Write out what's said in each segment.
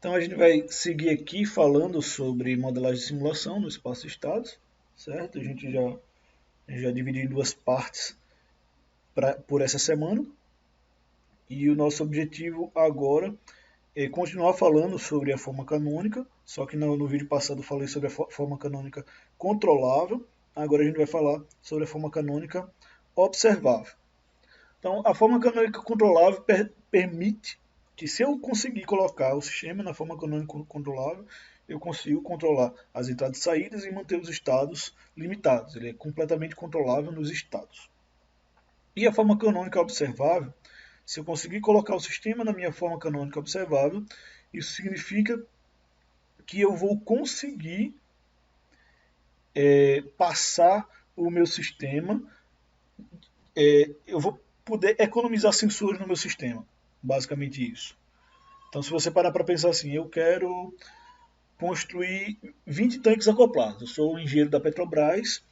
Então a gente vai seguir aqui falando sobre modelagem de simulação no espaço estados, certo? A gente já dividiu em duas partes por essa semana. E o nosso objetivo agora é continuar falando sobre a forma canônica, só que no vídeo passado eu falei sobre a forma canônica controlável, agora a gente vai falar sobre a forma canônica observável. Então, a forma canônica controlável permite que, se eu conseguir colocar o sistema na forma canônica controlável, eu consigo controlar as entradas e saídas e manter os estados limitados. Ele é completamente controlável nos estados. E a forma canônica observável, se eu conseguir colocar o sistema na minha forma canônica observável, isso significa que eu vou conseguir passar o meu sistema, eu vou poder economizar sensores no meu sistema. Basicamente isso. Então, se você parar para pensar assim, eu quero construir 20 tanques acoplados. Eu sou o engenheiro da Petrobras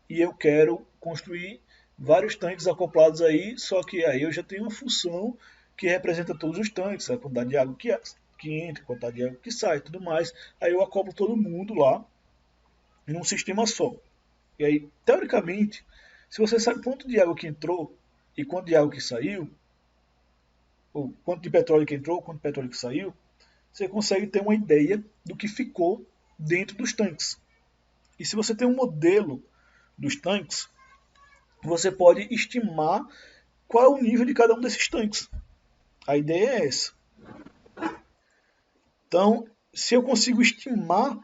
e eu quero construir vários tanques acoplados aí, só que aí eu já tenho uma função que representa todos os tanques, a quantidade de água que entra, a quantidade de água que sai, tudo mais. Aí eu acoplo todo mundo lá em um sistema só. E aí, teoricamente, se você sabe quanto de água que entrou e quanto de água que saiu, ou quanto de petróleo que entrou, quanto de petróleo que saiu, você consegue ter uma ideia do que ficou dentro dos tanques. E se você tem um modelo dos tanques, você pode estimar qual é o nível de cada um desses tanques. A ideia é essa. Então, se eu consigo estimar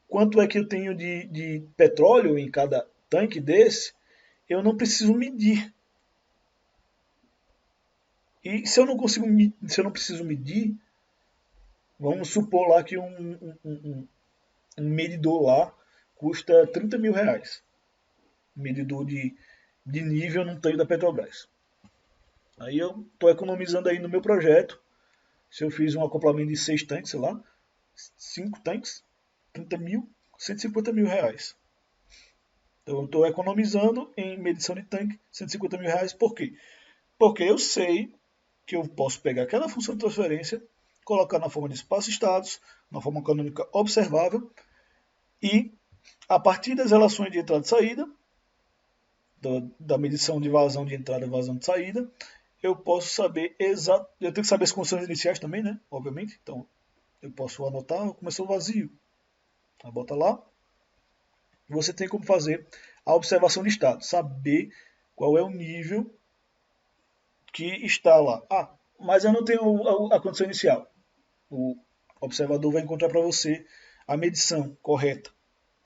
quanto é que eu tenho de petróleo em cada tanque desse, eu não preciso medir. E se eu não consigo, se eu não preciso medir, vamos supor lá que um medidor lá custa 30 mil reais. Um medidor de nível num tanque da Petrobras. Aí eu estou economizando aí no meu projeto. Se eu fiz um acoplamento de 6 tanques, sei lá, 5 tanques, 30 mil, 150 mil reais. Então eu estou economizando em medição de tanque 150 mil reais. Por quê? Porque eu sei que eu posso pegar aquela função de transferência, colocar na forma de espaço-estados, na forma canônica observável, e a partir das relações de entrada e saída, da medição de vazão de entrada e vazão de saída, eu posso saber exato. Eu tenho que saber as condições iniciais também, né? Obviamente. Então eu posso anotar, começou vazio. Aí bota lá. Você tem como fazer a observação de estado, saber qual é o nível que está lá. Ah, mas eu não tenho a condição inicial. O observador vai encontrar para você a medição correta,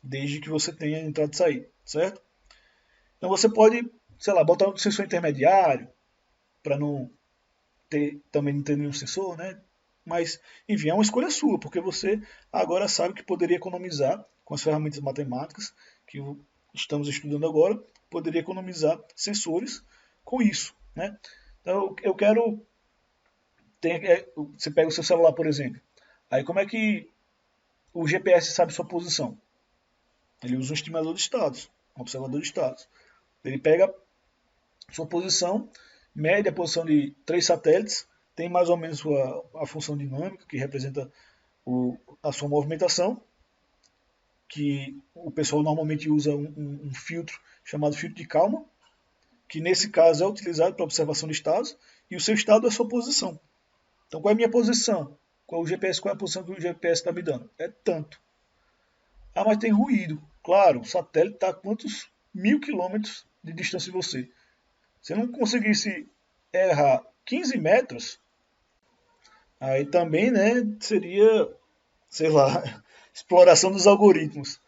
desde que você tenha entrada e saída, certo? Então você pode, sei lá, botar um sensor intermediário, para não ter, também não ter nenhum sensor, né? Mas, enfim, é uma escolha sua, porque você agora sabe que poderia economizar com as ferramentas matemáticas que estamos estudando agora, poderia economizar sensores com isso, né? Então, eu quero você pega o seu celular, por exemplo. Aí como é que o GPS sabe sua posição? Ele usa um estimador de estados, um observador de estados. Ele pega sua posição, mede a posição de 3 satélites, tem mais ou menos a função dinâmica, que representa a sua movimentação, que o pessoal normalmente usa um filtro chamado filtro de Kalman, que nesse caso é utilizado para observação de estados, e o seu estado é a sua posição. Então qual é a minha posição? Qual é a posição que o GPS está me dando? É tanto. Ah, mas tem ruído. Claro, o satélite está a quantos 1.000 quilômetros de distância de você? Se eu não conseguisse errar 15 metros, aí também, né, seria, sei lá, exploração dos algoritmos.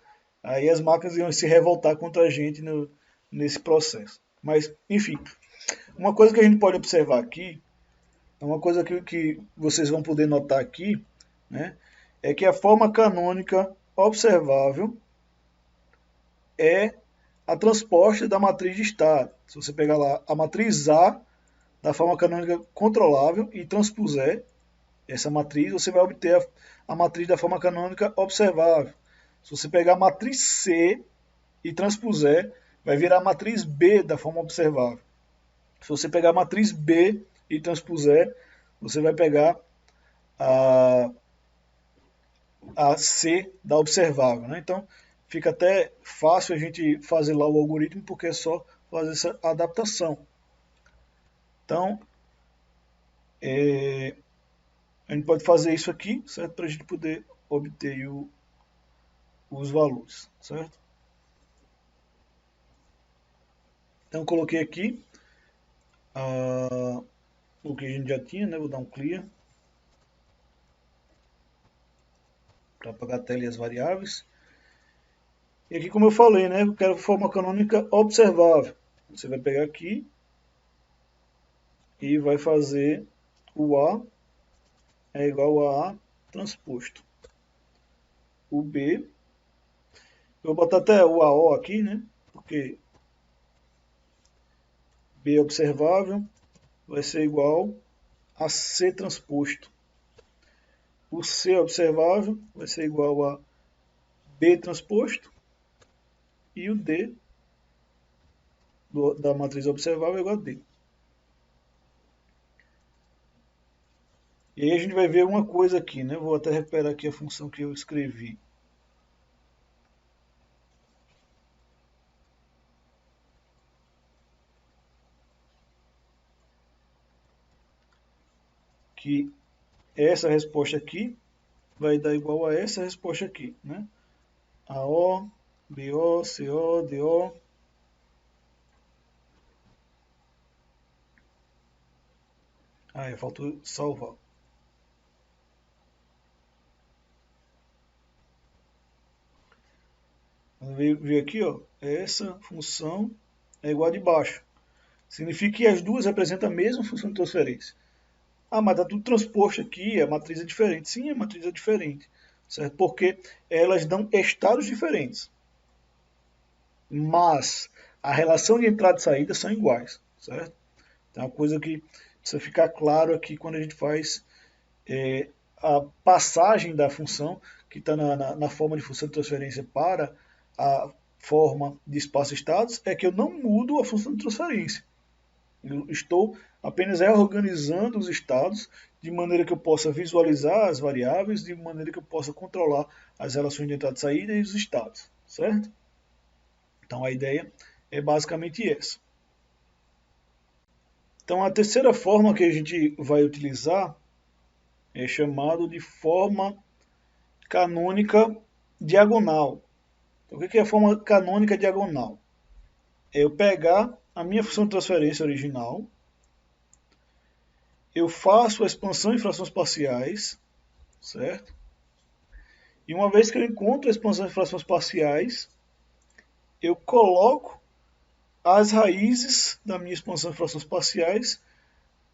Aí as máquinas iam se revoltar contra a gente nesse processo. Mas, enfim, uma coisa que a gente pode observar aqui, uma coisa que vocês vão poder notar aqui, né, é que a forma canônica observável é a transposta da matriz de estado. Se você pegar lá a matriz A da forma canônica controlável e transpuser essa matriz, você vai obter a matriz da forma canônica observável. Se você pegar a matriz C e transpuser, vai virar a matriz B da forma observável. Se você pegar a matriz B e transpuser, você vai pegar a C da observável, né? Então fica até fácil a gente fazer lá o algoritmo, porque é só fazer essa adaptação. Então, a gente pode fazer isso aqui, certo? Para a gente poder obter os valores, certo? Então, coloquei aqui o que a gente já tinha, né? Vou dar um clear para apagar a tela e as variáveis. E aqui, como eu falei, né? Eu quero forma canônica observável. Você vai pegar aqui e vai fazer o A é igual a A transposto. O B, eu vou botar até o AO aqui, né? Porque B observável vai ser igual a C transposto. O C observável vai ser igual a B transposto. E o D da matriz observável é igual a D. E aí a gente vai ver uma coisa aqui, né? Vou até recuperar aqui a função que eu escrevi. Que essa resposta aqui vai dar igual a essa resposta aqui, né? AO, BO, CO, DO. Ah, faltou salvar. Ver aqui, ó, essa função é igual a de baixo. Significa que as duas representam a mesma função de transferência. Ah, mas está tudo transposto aqui, a matriz é diferente. Sim, a matriz é diferente, certo? Porque elas dão estados diferentes. Mas a relação de entrada e saída são iguais, certo? Então, é uma coisa que precisa ficar claro aqui quando a gente faz a passagem da função que está na forma de função de transferência para a forma de espaço-estados, é que eu não mudo a função de transferência. Eu estou apenas reorganizando os estados de maneira que eu possa visualizar as variáveis, de maneira que eu possa controlar as relações de entrada e saída e os estados, certo? Então a ideia é basicamente essa. Então a terceira forma que a gente vai utilizar é chamado de forma canônica diagonal. Então, o que é a forma canônica diagonal? É eu pegar a minha função de transferência original, eu faço a expansão em frações parciais, certo? E uma vez que eu encontro a expansão em frações parciais, eu coloco as raízes da minha expansão em frações parciais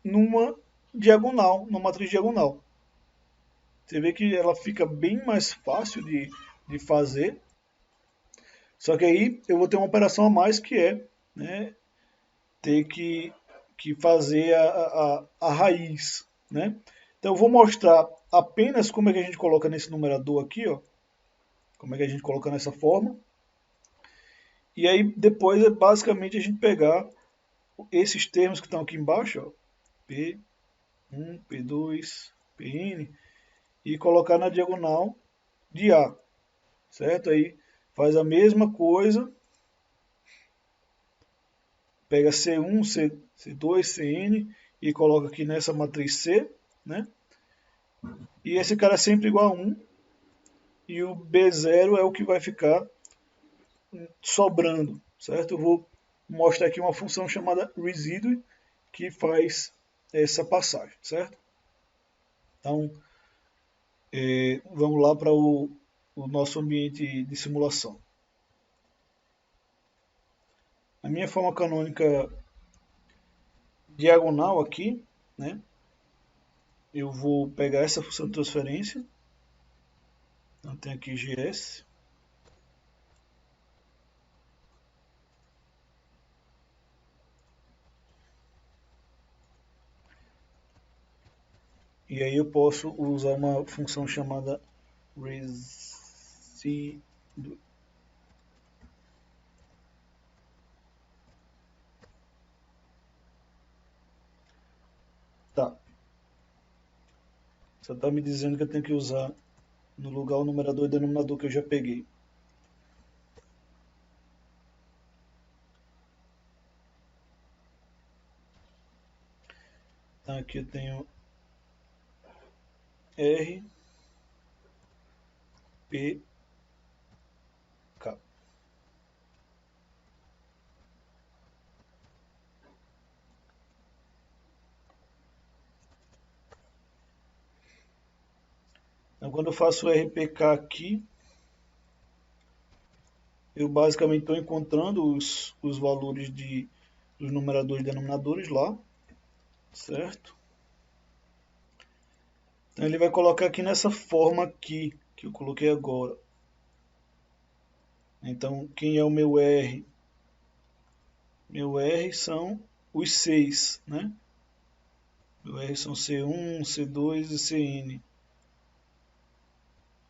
numa diagonal, numa matriz diagonal. Você vê que ela fica bem mais fácil de fazer. Só que aí eu vou ter uma operação a mais que é, né, ter que fazer a raiz, né? Então eu vou mostrar apenas como é que a gente coloca nesse numerador aqui, ó, como é que a gente coloca nessa forma. E aí depois é basicamente a gente pegar esses termos que estão aqui embaixo, ó, P1, P2, Pn, e colocar na diagonal de A, certo? Aí faz a mesma coisa, pega C1, C2, Cn e coloca aqui nessa matriz C, né? E esse cara é sempre igual a 1, e o B0 é o que vai ficar sobrando, certo? Eu vou mostrar aqui uma função chamada residue, que faz essa passagem, certo? Então, vamos lá para o nosso ambiente de simulação. A minha forma canônica diagonal aqui, né? Eu vou pegar essa função de transferência. Então, tem aqui GS. E aí eu posso usar uma função chamada residue. Tá. Só está me dizendo que eu tenho que usar no lugar o numerador e denominador que eu já peguei. Então aqui eu tenho R, P, K. Então quando eu faço o RPK aqui, eu basicamente estou encontrando os valores dos numeradores e denominadores lá, certo? Então ele vai colocar aqui nessa forma aqui, que eu coloquei agora. Então quem é o meu R? Meu R são os 6, né? Meu R são C1, C2 e Cn,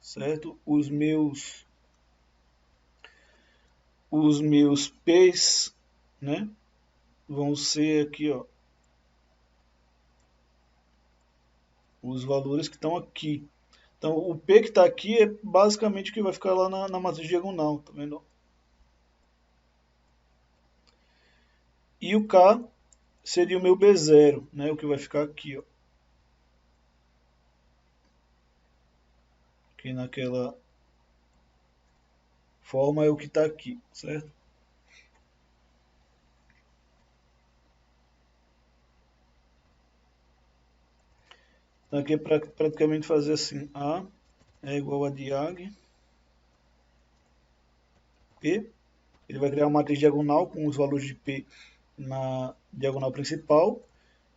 certo? Os meus P's, né? Vão ser aqui, ó, os valores que estão aqui. Então o P que está aqui é basicamente o que vai ficar lá na matriz diagonal, tá vendo? E o K seria o meu B0, né? O que vai ficar aqui, ó. Que naquela forma é o que está aqui, certo? Então aqui é praticamente fazer assim, A é igual a diag, P, ele vai criar uma matriz diagonal com os valores de P na diagonal principal,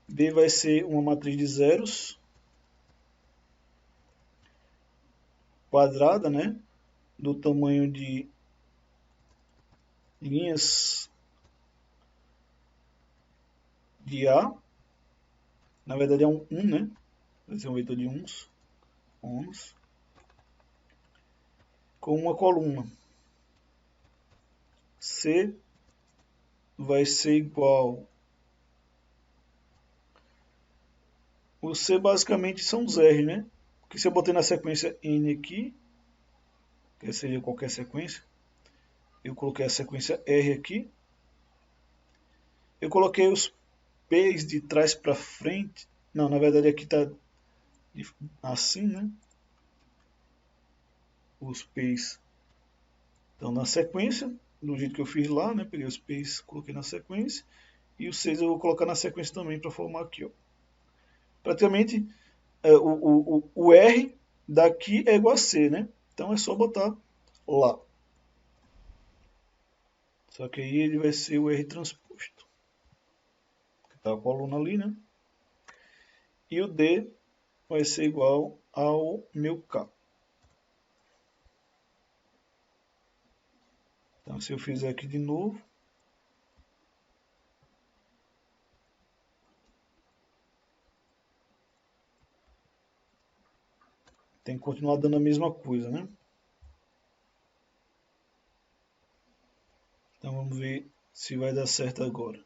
B vai ser uma matriz de zeros, quadrada, né, do tamanho de linhas de A, na verdade é um 1, né, vai ser um vetor de uns, com uma coluna. C vai ser igual. O C basicamente são os R, né? Porque se eu botei na sequência N aqui, que seria qualquer sequência, eu coloquei a sequência R aqui, eu coloquei os P's de trás para frente. Não, na verdade aqui está assim, né? Os P's estão na sequência, do jeito que eu fiz lá, né? Peguei os P's, coloquei na sequência. E os 6 eu vou colocar na sequência também para formar aqui, ó. Praticamente o R daqui é igual a C, né? Então é só botar lá. Só que aí ele vai ser o R transposto. Tá a coluna ali, né? E o D vai ser igual ao meu K. Então se eu fizer aqui de novo, tem que continuar dando a mesma coisa, né? Então vamos ver se vai dar certo agora.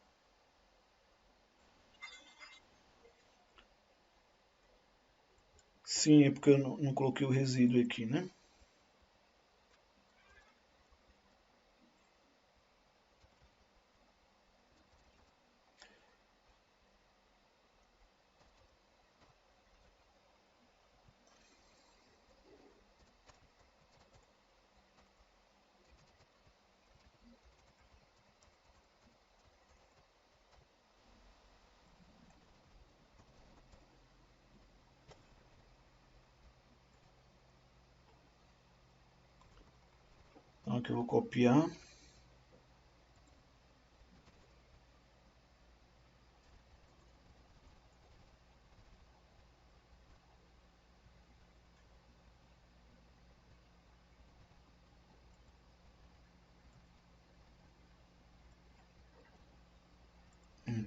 Sim, é porque eu não coloquei o resíduo aqui, né? Então aqui eu vou copiar.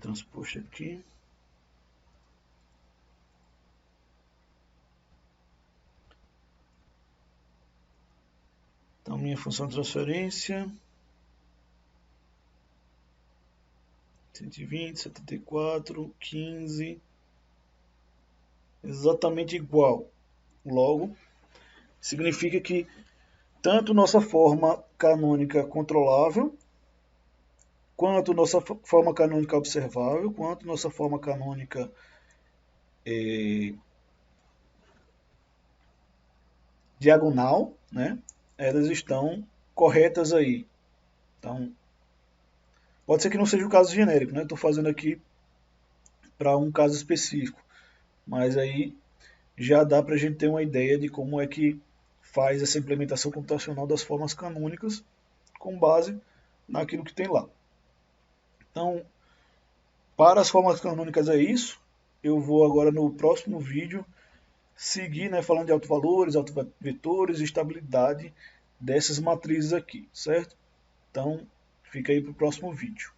Transposto aqui. Então minha função de transferência 120, 74, 15, exatamente igual. Logo, Significa que tanto nossa forma canônica controlável, quanto nossa forma canônica observável, quanto nossa forma canônica diagonal, né, elas estão corretas aí. Então, pode ser que não seja o caso genérico, né? Estou fazendo aqui para um caso específico, mas aí já dá para a gente ter uma ideia de como é que faz essa implementação computacional das formas canônicas com base naquilo que tem lá. Então, para as formas canônicas é isso. Eu vou agora no próximo vídeo seguir, né, falando de autovalores, autovetores e estabilidade dessas matrizes aqui, certo? Então, fica aí para o próximo vídeo.